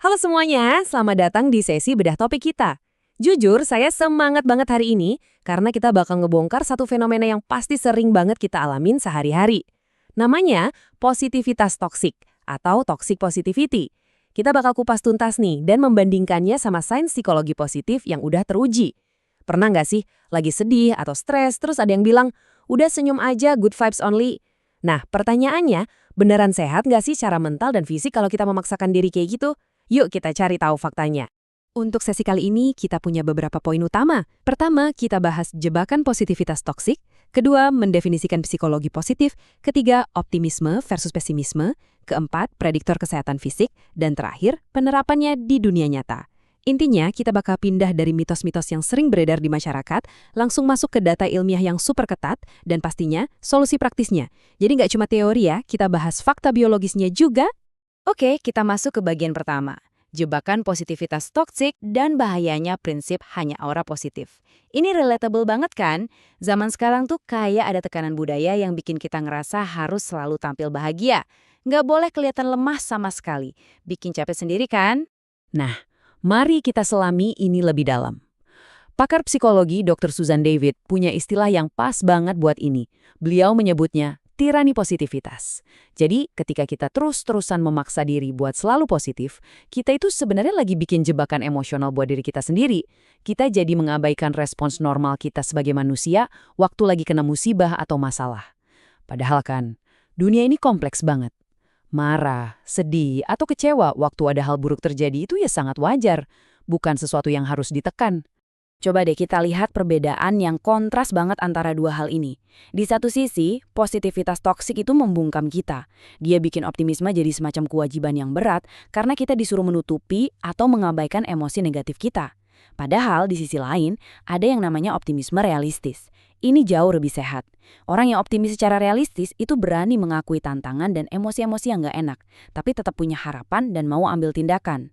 Halo semuanya, selamat datang di sesi bedah topik kita. Jujur, saya semangat banget hari ini karena kita bakal ngebongkar satu fenomena yang pasti sering banget kita alamin sehari-hari. Namanya positivitas toksik atau toxic positivity. Kita bakal kupas tuntas nih dan membandingkannya sama sains psikologi positif yang udah teruji. Pernah nggak sih lagi sedih atau stres terus ada yang bilang, udah senyum aja, good vibes only. Nah, pertanyaannya, beneran sehat nggak sih cara mental dan fisik kalau kita memaksakan diri kayak gitu? Yuk kita cari tahu faktanya. Untuk sesi kali ini, kita punya beberapa poin utama. Pertama, kita bahas jebakan positivitas toksik. Kedua, mendefinisikan psikologi positif. Ketiga, optimisme versus pesimisme. Keempat, prediktor kesehatan fisik. Dan terakhir, penerapannya di dunia nyata. Intinya, kita bakal pindah dari mitos-mitos yang sering beredar di masyarakat, langsung masuk ke data ilmiah yang super ketat, dan pastinya solusi praktisnya. Jadi nggak cuma teori ya, kita bahas fakta biologisnya juga. Oke, kita masuk ke bagian pertama. Jebakan positivitas toksik dan bahayanya prinsip hanya aura positif. Ini relatable banget kan? Zaman sekarang tuh kayak ada tekanan budaya yang bikin kita ngerasa harus selalu tampil bahagia. Nggak boleh kelihatan lemah sama sekali. Bikin capek sendiri kan? Nah, mari kita selami ini lebih dalam. Pakar psikologi Dr. Susan David punya istilah yang pas banget buat ini. Beliau menyebutnya tirani positivitas. Jadi, ketika kita terus-terusan memaksa diri buat selalu positif, kita itu sebenarnya lagi bikin jebakan emosional buat diri kita sendiri. Kita jadi mengabaikan respons normal kita sebagai manusia waktu lagi kena musibah atau masalah. Padahal kan, dunia ini kompleks banget. Marah, sedih, atau kecewa waktu ada hal buruk terjadi itu ya sangat wajar, bukan sesuatu yang harus ditekan. Coba deh kita lihat perbedaan yang kontras banget antara dua hal ini. Di satu sisi, positivitas toksik itu membungkam kita. Dia bikin optimisme jadi semacam kewajiban yang berat karena kita disuruh menutupi atau mengabaikan emosi negatif kita. Padahal di sisi lain, ada yang namanya optimisme realistis. Ini jauh lebih sehat. Orang yang optimis secara realistis itu berani mengakui tantangan dan emosi-emosi yang nggak enak, tapi tetap punya harapan dan mau ambil tindakan.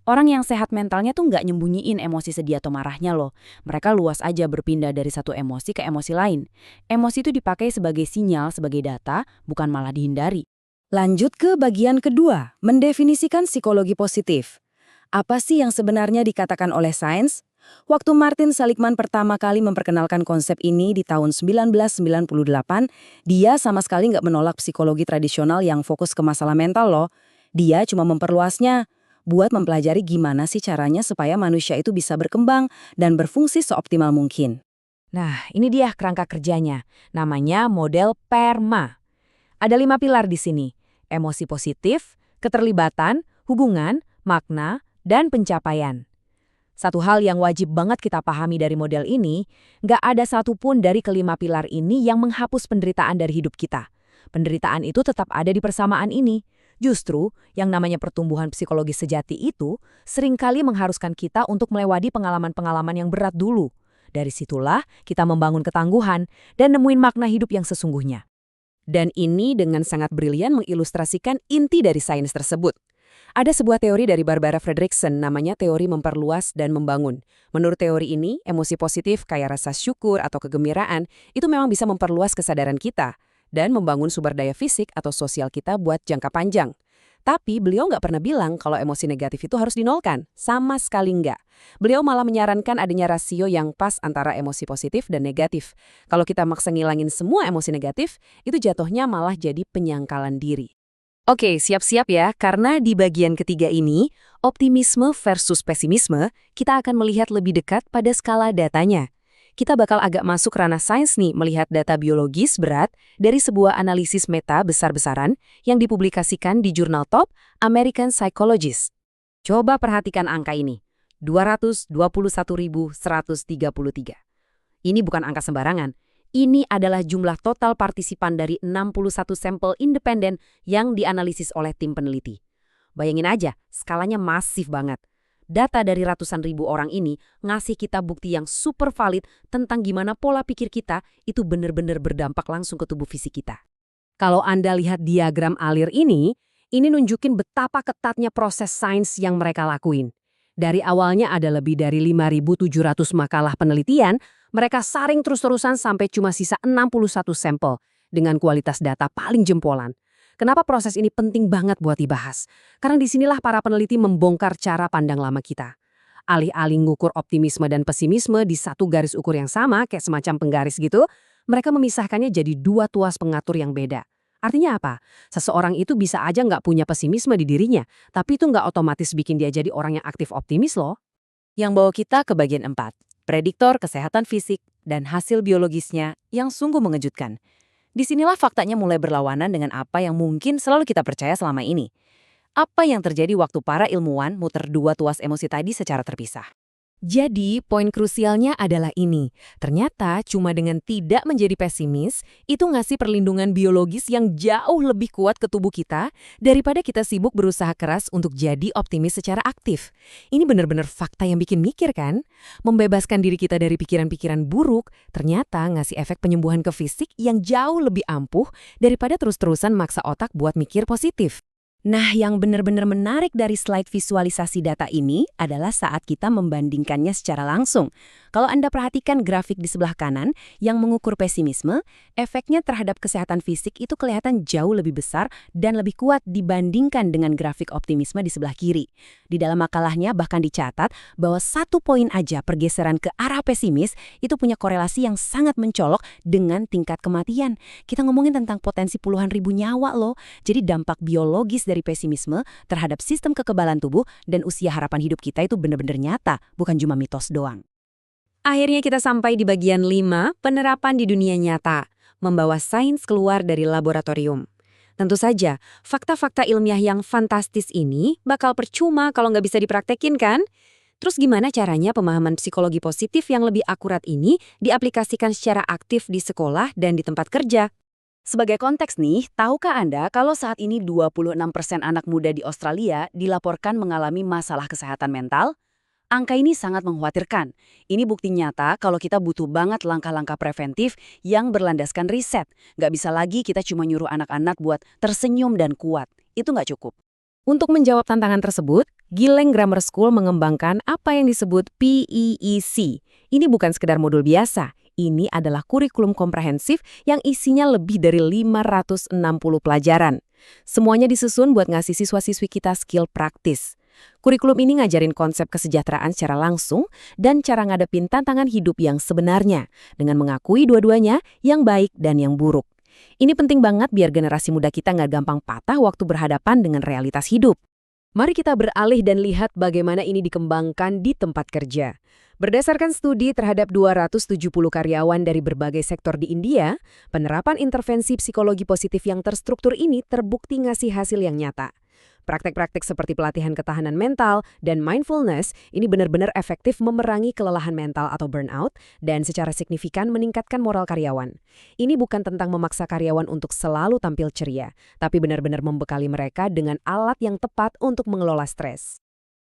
Orang yang sehat mentalnya tuh nggak nyembunyiin emosi sedih atau marahnya loh. Mereka luas aja berpindah dari satu emosi ke emosi lain. Emosi itu dipakai sebagai sinyal, sebagai data, bukan malah dihindari. Lanjut ke bagian kedua, mendefinisikan psikologi positif. Apa sih yang sebenarnya dikatakan oleh sains? Waktu Martin Seligman pertama kali memperkenalkan konsep ini di tahun 1998, dia sama sekali nggak menolak psikologi tradisional yang fokus ke masalah mental loh. Dia cuma memperluasnya buat mempelajari gimana sih caranya supaya manusia itu bisa berkembang dan berfungsi seoptimal mungkin. Nah, ini dia kerangka kerjanya. Namanya model PERMA. Ada 5 pilar di sini. Emosi positif, keterlibatan, hubungan, makna, dan pencapaian. Satu hal yang wajib banget kita pahami dari model ini, nggak ada satupun dari kelima pilar ini yang menghapus penderitaan dari hidup kita. Penderitaan itu tetap ada di persamaan ini. Justru, yang namanya pertumbuhan psikologi sejati itu seringkali mengharuskan kita untuk melewati pengalaman-pengalaman yang berat dulu. Dari situlah kita membangun ketangguhan dan nemuin makna hidup yang sesungguhnya. Dan ini dengan sangat brilian mengilustrasikan inti dari sains tersebut. Ada sebuah teori dari Barbara Fredrickson namanya teori memperluas dan membangun. Menurut teori ini, emosi positif kayak rasa syukur atau kegembiraan itu memang bisa memperluas kesadaran kita dan membangun sumber daya fisik atau sosial kita buat jangka panjang. Tapi beliau nggak pernah bilang kalau emosi negatif itu harus dinolkan. Sama sekali nggak. Beliau malah menyarankan adanya rasio yang pas antara emosi positif dan negatif. Kalau kita maksa ngilangin semua emosi negatif, itu jatuhnya malah jadi penyangkalan diri. Oke, siap-siap ya, karena di bagian ketiga ini, optimisme versus pesimisme, kita akan melihat lebih dekat pada skala datanya. Kita bakal agak masuk ranah sains nih melihat data biologis berat dari sebuah analisis meta besar-besaran yang dipublikasikan di jurnal top American Psychologist. Coba perhatikan angka ini, 221.133. Ini bukan angka sembarangan. Ini adalah jumlah total partisipan dari 61 sampel independen yang dianalisis oleh tim peneliti. Bayangin aja, skalanya masif banget. Data dari ratusan ribu orang ini ngasih kita bukti yang super valid tentang gimana pola pikir kita itu benar-benar berdampak langsung ke tubuh fisik kita. Kalau Anda lihat diagram alir ini nunjukin betapa ketatnya proses sains yang mereka lakuin. Dari awalnya ada lebih dari 5.700 makalah penelitian, mereka saring terus-terusan sampai cuma sisa 61 sampel dengan kualitas data paling jempolan. Kenapa proses ini penting banget buat dibahas? Karena disinilah para peneliti membongkar cara pandang lama kita. Alih-alih ngukur optimisme dan pesimisme di satu garis ukur yang sama, kayak semacam penggaris gitu, mereka memisahkannya jadi dua tuas pengatur yang beda. Artinya apa? Seseorang itu bisa aja nggak punya pesimisme di dirinya, tapi itu nggak otomatis bikin dia jadi orang yang aktif optimis loh. Yang bawa kita ke bagian 4, prediktor kesehatan fisik dan hasil biologisnya yang sungguh mengejutkan. Disinilah faktanya mulai berlawanan dengan apa yang mungkin selalu kita percaya selama ini. Apa yang terjadi waktu para ilmuwan muter dua tuas emosi tadi secara terpisah? Jadi, poin krusialnya adalah ini. Ternyata, cuma dengan tidak menjadi pesimis, itu ngasih perlindungan biologis yang jauh lebih kuat ke tubuh kita daripada kita sibuk berusaha keras untuk jadi optimis secara aktif. Ini benar-benar fakta yang bikin mikir kan? Membebaskan diri kita dari pikiran-pikiran buruk, ternyata ngasih efek penyembuhan ke fisik yang jauh lebih ampuh daripada terus-terusan maksa otak buat mikir positif. Nah, yang benar-benar menarik dari slide visualisasi data ini adalah saat kita membandingkannya secara langsung. Kalau Anda perhatikan grafik di sebelah kanan yang mengukur pesimisme, efeknya terhadap kesehatan fisik itu kelihatan jauh lebih besar dan lebih kuat dibandingkan dengan grafik optimisme di sebelah kiri. Di dalam makalahnya bahkan dicatat bahwa 1 poin aja pergeseran ke arah pesimis itu punya korelasi yang sangat mencolok dengan tingkat kematian. Kita ngomongin tentang potensi puluhan ribu nyawa loh. Jadi dampak biologis dari pesimisme terhadap sistem kekebalan tubuh dan usia harapan hidup kita itu benar-benar nyata, bukan cuma mitos doang. Akhirnya kita sampai di bagian 5, penerapan di dunia nyata, membawa sains keluar dari laboratorium. Tentu saja, fakta-fakta ilmiah yang fantastis ini bakal percuma kalau nggak bisa dipraktekin kan? Terus gimana caranya pemahaman psikologi positif yang lebih akurat ini diaplikasikan secara aktif di sekolah dan di tempat kerja? Sebagai konteks nih, tahukah Anda kalau saat ini 26% anak muda di Australia dilaporkan mengalami masalah kesehatan mental? Angka ini sangat mengkhawatirkan. Ini bukti nyata kalau kita butuh banget langkah-langkah preventif yang berlandaskan riset. Nggak bisa lagi kita cuma nyuruh anak-anak buat tersenyum dan kuat. Itu nggak cukup. Untuk menjawab tantangan tersebut, Gileng Grammar School mengembangkan apa yang disebut PEEC. Ini bukan sekedar modul biasa. Ini adalah kurikulum komprehensif yang isinya lebih dari 560 pelajaran. Semuanya disusun buat ngasih siswa-siswi kita skill praktis. Kurikulum ini ngajarin konsep kesejahteraan secara langsung dan cara ngadepin tantangan hidup yang sebenarnya, dengan mengakui dua-duanya, yang baik dan yang buruk. Ini penting banget biar generasi muda kita nggak gampang patah waktu berhadapan dengan realitas hidup. Mari kita beralih dan lihat bagaimana ini dikembangkan di tempat kerja. Berdasarkan studi terhadap 270 karyawan dari berbagai sektor di India, penerapan intervensi psikologi positif yang terstruktur ini terbukti ngasih hasil yang nyata. Praktek-praktek seperti pelatihan ketahanan mental dan mindfulness ini benar-benar efektif memerangi kelelahan mental atau burnout dan secara signifikan meningkatkan moral karyawan. Ini bukan tentang memaksa karyawan untuk selalu tampil ceria, tapi benar-benar membekali mereka dengan alat yang tepat untuk mengelola stres.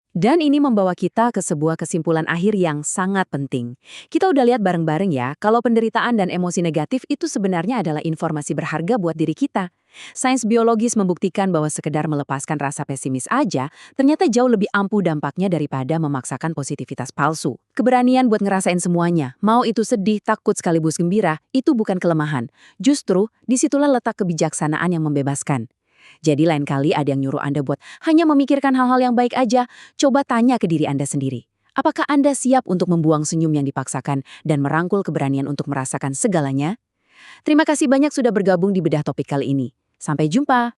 Dan ini membawa kita ke sebuah kesimpulan akhir yang sangat penting. Kita udah lihat bareng-bareng ya, kalau penderitaan dan emosi negatif itu sebenarnya adalah informasi berharga buat diri kita. Sains biologis membuktikan bahwa sekedar melepaskan rasa pesimis aja, ternyata jauh lebih ampuh dampaknya daripada memaksakan positivitas palsu. Keberanian buat ngerasain semuanya, mau itu sedih, takut sekaligus gembira, itu bukan kelemahan. Justru, disitulah letak kebijaksanaan yang membebaskan. Jadi lain kali ada yang nyuruh Anda buat hanya memikirkan hal-hal yang baik aja, coba tanya ke diri Anda sendiri. Apakah Anda siap untuk membuang senyum yang dipaksakan dan merangkul keberanian untuk merasakan segalanya? Terima kasih banyak sudah bergabung di Bedah Topik kali ini. Sampai jumpa!